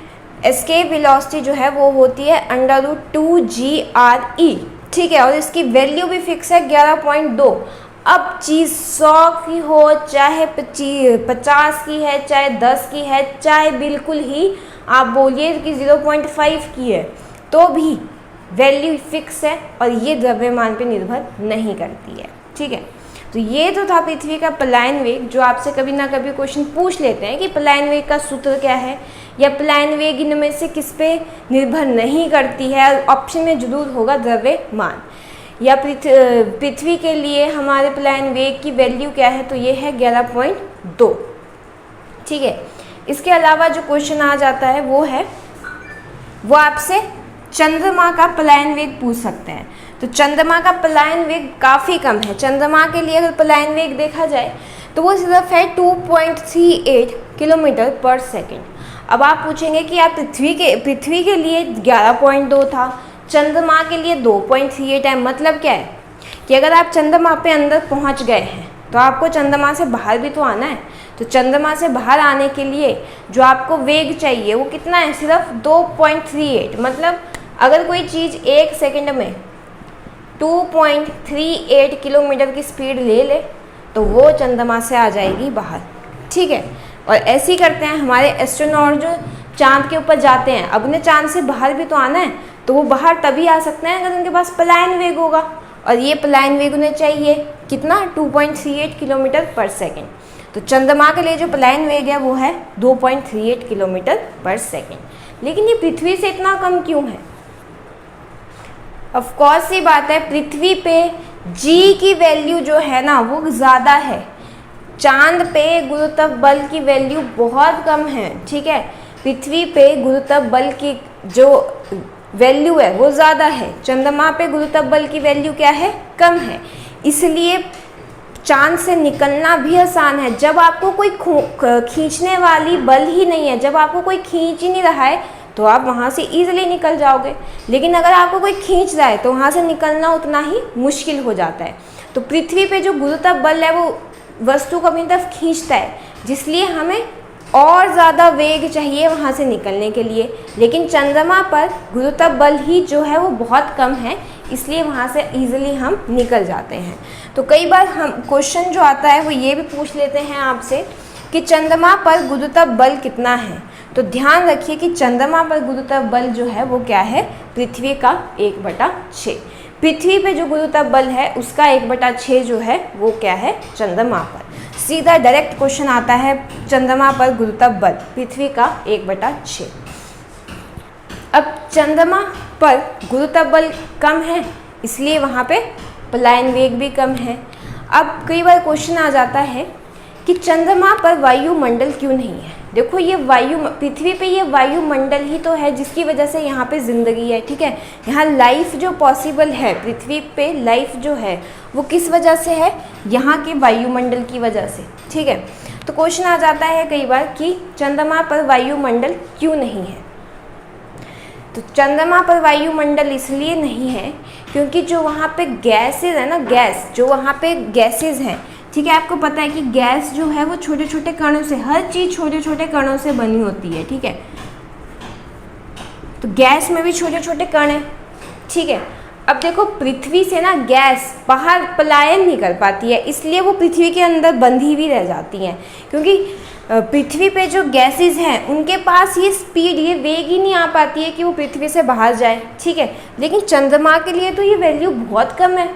एस्केप वेलोसिटी जो है वो होती है √2GRE, ठीक है। और इसकी वैल्यू भी फिक्स है 11.2। अब चीज़ 100 की हो चाहे 50 की है, चाहे 10 की है, चाहे बिल्कुल ही आप बोलिए कि 0.5 की है, तो भी वैल्यू फिक्स है और ये द्रव्यमान पे निर्भर नहीं करती है, ठीक है। तो ये तो था पृथ्वी का पलायन वेग, जो आपसे कभी ना कभी क्वेश्चन पूछ लेते हैं कि पलायन वेग का सूत्र क्या है, या पलायन वेग इनमें से किस पे निर्भर नहीं करती है। ऑप्शन में जरूर होगा द्रव्यमान। या पृथ्वी के लिए हमारे पलायन वेग की वैल्यू क्या है, तो ये है 11.2, ठीक है। इसके अलावा जो क्वेश्चन आ जाता है वो आपसे चंद्रमा का पलायन वेग पूछ सकते हैं। तो चंद्रमा का पलायन वेग काफ़ी कम है। चंद्रमा के लिए अगर पलायन वेग देखा जाए तो वो सिर्फ है 2.38 किलोमीटर पर सेकेंड। अब आप पूछेंगे कि यार पृथ्वी के लिए 11.2 था, चंद्रमा के लिए 2.38 है, मतलब क्या है कि अगर आप चंद्रमा पे अंदर पहुंच गए हैं तो आपको चंद्रमा से बाहर भी तो आना है। तो चंद्रमा से बाहर आने के लिए जो आपको वेग चाहिए वो कितना है, सिर्फ 2.38। मतलब अगर कोई चीज़ 1 सेकंड में 2.38 किलोमीटर की स्पीड ले ले तो वो चंद्रमा से आ जाएगी बाहर, ठीक है। और ऐसे ही करते हैं हमारे एस्ट्रोनॉट जो चांद के ऊपर जाते हैं। अब उन्हें चांद से बाहर भी तो आना है, तो वो बाहर तभी आ सकते हैं अगर उनके पास पलायन वेग होगा, और ये पलायन वेग उन्हें चाहिए कितना, 2.38 किलोमीटर पर सेकेंड। तो चंद्रमा के लिए जो पलायन वेग है वो है 2.38 किलोमीटर पर सेकेंड। लेकिन ये पृथ्वी से इतना कम क्यों है? ऑफ कोर्स ये बात है, पृथ्वी पे जी की वैल्यू जो है ना वो ज़्यादा है, चांद पे गुरुत्व बल की वैल्यू बहुत कम है, ठीक है। पृथ्वी पे गुरुत्व बल की जो वैल्यू है वो ज़्यादा है, चंद्रमा पे गुरुत्व बल की वैल्यू क्या है, कम है। इसलिए चांद से निकलना भी आसान है। जब आपको कोई खींचने वाली बल ही नहीं है, जब आपको कोई खींच ही नहीं रहा है तो आप वहाँ से ईजिली निकल जाओगे। लेकिन अगर आपको कोई खींच रहा है तो वहाँ से निकलना उतना ही मुश्किल हो जाता है। तो पृथ्वी पे जो गुरुत्व बल है वो वस्तु को अपनी तरफ खींचता है, जिसलिए हमें और ज़्यादा वेग चाहिए वहाँ से निकलने के लिए। लेकिन चंद्रमा पर गुरुत्व बल ही जो है वो बहुत कम है, इसलिए वहाँ से ईजिली हम निकल जाते हैं। तो कई बार हम क्वेश्चन जो आता है वो ये भी पूछ लेते हैं आपसे कि चंद्रमा पर गुरुत्व बल कितना है। तो ध्यान रखिए कि चंद्रमा पर गुरुत्व बल जो है वो क्या है, पृथ्वी का 1/6। पृथ्वी पे जो गुरुत्व बल है उसका 1/6 जो है वो क्या है, चंद्रमा पर। सीधा डायरेक्ट क्वेश्चन आता है, चंद्रमा पर गुरुत्व बल पृथ्वी का 1/6। अब चंद्रमा पर गुरुत्व बल कम है इसलिए वहाँ पे पलायन वेग भी कम है। अब कई बार क्वेश्चन आ जाता है कि चंद्रमा पर वायुमंडल क्यों नहीं है। देखो ये पृथ्वी पे ये वायुमंडल ही तो है जिसकी वजह से यहाँ पे ज़िंदगी है, ठीक है। यहाँ लाइफ जो पॉसिबल है, पृथ्वी पे लाइफ जो है वो किस वजह से है, यहाँ के वायुमंडल की वजह से, ठीक है। तो क्वेश्चन आ जाता है कई बार कि चंद्रमा पर वायुमंडल क्यों नहीं है। तो चंद्रमा पर वायुमंडल इसलिए नहीं है क्योंकि जो वहाँ पे गैसेज है ना, गैस जो वहाँ पे गैसेज हैं, ठीक है। आपको पता है कि गैस जो है वो छोटे छोटे कणों से, हर चीज़ छोटे छोटे कणों से बनी होती है, ठीक है। तो गैस में भी छोटे छोटे कण हैं, ठीक है। अब देखो पृथ्वी से ना गैस बाहर पलायन नहीं कर पाती है, इसलिए वो पृथ्वी के अंदर बंधी भी रह जाती हैं, क्योंकि पृथ्वी पे जो गैसेस हैं उनके पास ये स्पीड, ये वेग ही नहीं आ पाती है कि वो पृथ्वी से बाहर जाए, ठीक है। लेकिन चंद्रमा के लिए तो ये वैल्यू बहुत कम है,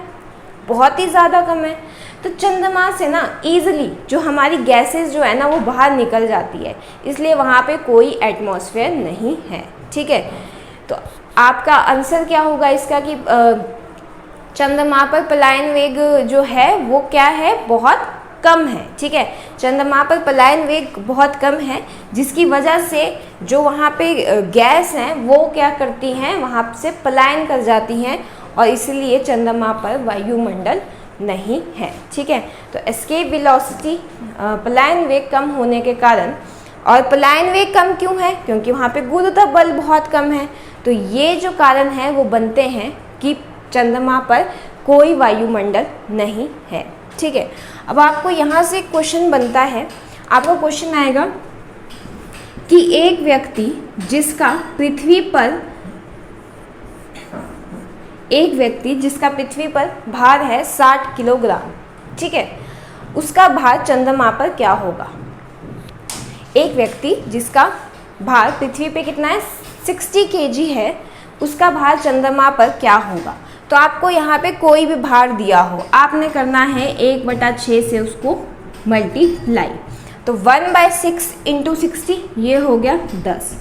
बहुत ही ज़्यादा कम है। तो चंद्रमा से ना ईजिली जो हमारी गैसेस जो है ना वो बाहर निकल जाती है, इसलिए वहाँ पे कोई एटमॉस्फेयर नहीं है, ठीक है। तो आपका आंसर क्या होगा इसका कि चंद्रमा पर पलायन वेग जो है वो क्या है, बहुत कम है, ठीक है। चंद्रमा पर पलायन वेग बहुत कम है, जिसकी वजह से जो वहाँ पे गैस हैं वो क्या करती हैं, वहाँ से पलायन कर जाती हैं, और इसलिए चंद्रमा पर वायुमंडल नहीं है, ठीक है। तो एस्केप वेलोसिटी पलायन वेग कम होने के कारण, और पलायन वेग कम क्यों है, क्योंकि वहाँ पे गुरुत्व बल बहुत कम है। तो ये जो कारण है वो बनते हैं कि चंद्रमा पर कोई वायुमंडल नहीं है, ठीक है। अब आपको यहाँ से क्वेश्चन बनता है, आपको क्वेश्चन आएगा कि एक व्यक्ति जिसका पृथ्वी पर भार है 60 किलोग्राम, ठीक है, उसका भार चंद्रमा पर क्या होगा। एक व्यक्ति जिसका भार पृथ्वी पे कितना है, 60 kg है, उसका भार चंद्रमा पर क्या होगा। तो आपको यहाँ पे कोई भी भार दिया हो, आपने करना है 1/6 से उसको मल्टीप्लाई, तो 1/6 × 60 ये हो गया 10।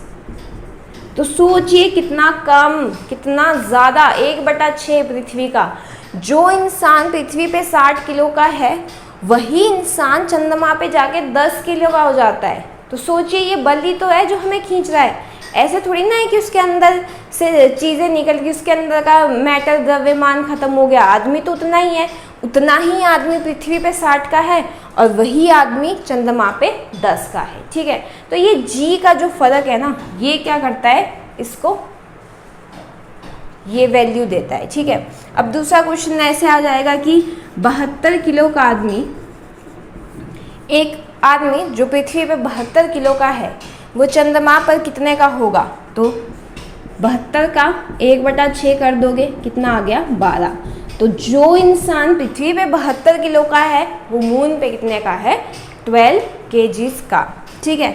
तो सोचिए कितना कम, कितना ज़्यादा, 1/6 पृथ्वी का। जो इंसान पृथ्वी पे 60 किलो का है, वही इंसान चंद्रमा पे जाके 10 किलो का हो जाता है। तो सोचिए ये बल ही तो है जो हमें खींच रहा है, ऐसे थोड़ी ना है कि उसके अंदर से चीज़ें निकल गई, उसके अंदर का मैटर द्रव्यमान खत्म हो गया। आदमी तो उतना ही है, उतना ही आदमी पृथ्वी पे 60 का है, और वही आदमी चंद्रमा पे 10 का है, ठीक है। तो ये जी का जो फर्क है ना, ये क्या करता है, इसको ये वैल्यू देता है, ठीक है। अब दूसरा क्वेश्चन ऐसे आ जाएगा कि 72 किलो का आदमी, एक आदमी जो पृथ्वी पे 72 किलो का है, वो चंद्रमा पर कितने का होगा। तो 72 का 1/6 कर दोगे, कितना आ गया, 12। तो जो इंसान पृथ्वी पे 72 किलो का है, वो मून पे कितने का है, 12 kg का, ठीक है।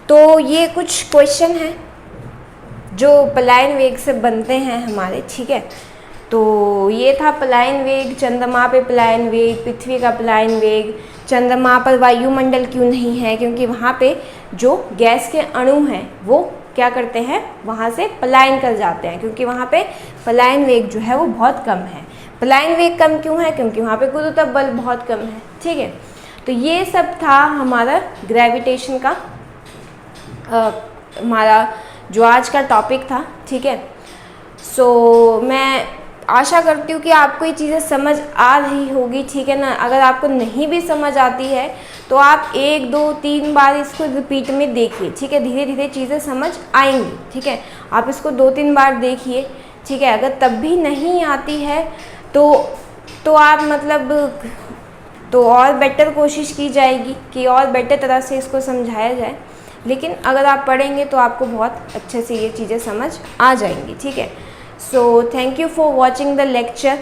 तो ये कुछ क्वेश्चन हैं जो पलायन वेग से बनते हैं हमारे, ठीक है। तो ये था पलायन वेग, चंद्रमा पे पलायन वेग, पृथ्वी का पलायन वेग। चंद्रमा पर वायुमंडल क्यों नहीं है, क्योंकि वहाँ पे जो गैस के अणु हैं वो क्या करते हैं, वहाँ से पलायन कर जाते हैं, क्योंकि वहाँ पे पलायन वेग जो है वो बहुत कम है। पलायन वेग कम क्यों है, क्योंकि वहाँ पे गुरुत्व बल बहुत कम है, ठीक है। तो ये सब था हमारा ग्रेविटेशन का हमारा जो आज का टॉपिक था, ठीक है। सो मैं आशा करती हूँ कि आपको ये चीज़ें समझ आ रही होगी, ठीक है ना। अगर आपको नहीं भी समझ आती है तो आप 1, 2, 3 बार इसको रिपीट में देखिए, ठीक है। धीरे धीरे चीज़ें समझ आएंगी, ठीक है। आप इसको 2-3 बार देखिए, ठीक है। अगर तब भी नहीं आती है तो आप मतलब तो और बेटर कोशिश की जाएगी कि और बेटर तरह से इसको समझाया जाए। लेकिन अगर आप पढ़ेंगे तो आपको बहुत अच्छे से ये चीज़ें समझ आ जाएंगी, ठीक है। So thank you for watching the lecture.